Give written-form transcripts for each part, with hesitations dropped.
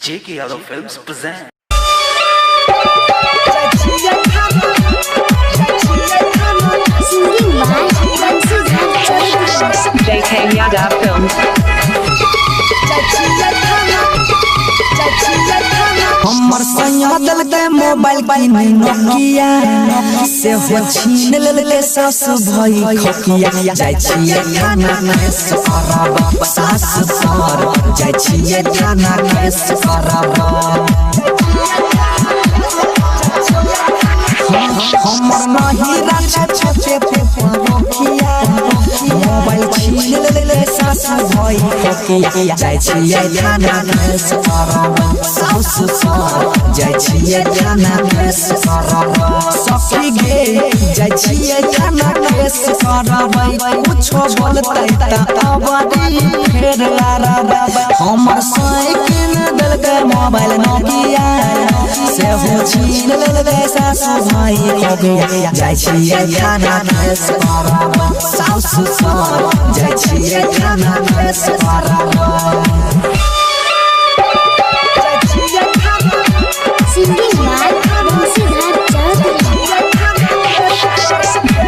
J.K. Yadav Films present. J.K. Yadav Films. हमर सैया दल के मोबाइल की नोकिया से हो छीन लेले सास भाई खकिया जाय छिए खाना के सरब सास सर जाय छिए खाना के सरब हमर नहीं राछे छे नोकिया मोबाइल छीन लेले सास भाई खकिया जाय छिए खाना के सरब सास सर जाय छिए खाना के सरब सखी गे जाय छिए खाना के सरब कुछो बोलतै त अबरी फेर लारब हमर साइकिल दल के मोबाइल नोकिया से हो छीन लेले सास भाई खकिया जाय छिए खाना के सरब सास सर जाय छिए खाना के सरब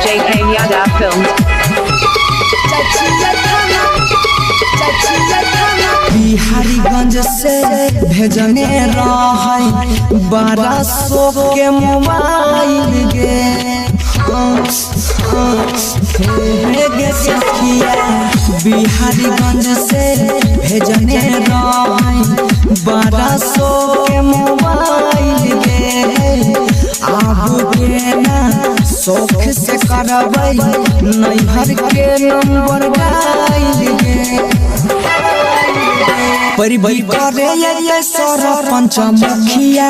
J.K. Yadav Films. बिहारीगंज से भेजने रहे 1200 के मोबाइल गे सखिया बिहारीगंज से भेजने रहे 1200 के मोबाइल गे आबू के ना शौक से करबै नैहर के नंबर गाइल गे परिबई करे ये सरपंच मुखिया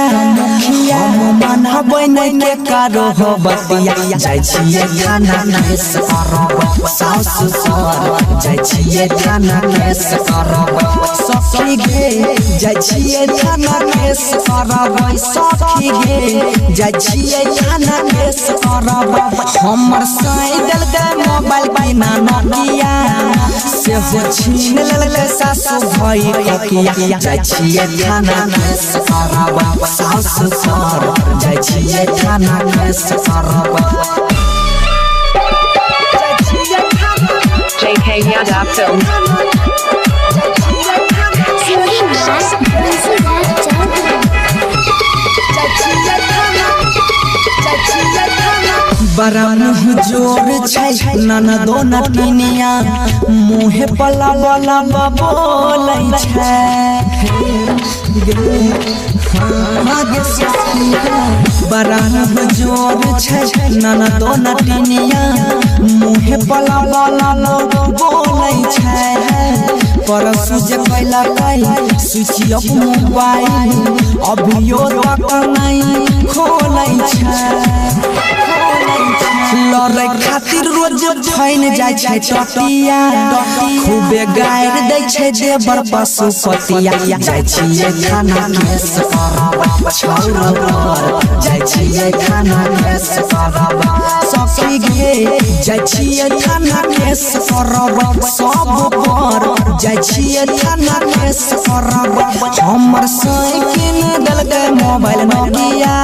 हम मानबै नै के कारो हो बतिया जाय छिए खाना के सरब सास सर जाय छिए खाना के सरब सखी गे जाय छिए खाना के सरब सखी गे जाय छिए खाना के सरब हमर साइकिल के मोबाइल की नोकिया से हो छीन लेले सास भाई खकिया जाय छिए खाना के सरब सास सर जाय छिए खाना के सरब J.K. Yadav Films. बड़ा मुँह जोर छै ननदो नटिनिया मुँहे पला वाला बोलै छै बड़ा मुँह जोर छै ननदो नटिनिया मुँहे पला वाला बोलै छै परसु जे कैला कै स्विच ऑफ मोबाइल अभियो तक नहीं खोलै छै लड़ै खातिर रोज फैन जाय छै टटिया खूबे गायर दै छै देवर पशुपतिया जाय छिए खाना के सरब छौरा पर जाय छिए खाना के सरब सखी गे जाय छिए खाना के सरब सब पर जाय छिए खाना के सरब हमर साइकिल दल के मोबाइल नोकिया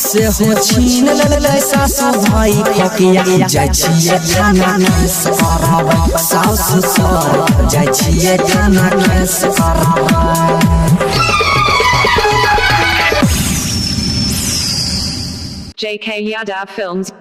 से हो छीन लेले सास भाई खकिया जाय छिए खाना के सरब सास सर जाय छिए खाना के सरब J.K. Yadav Films.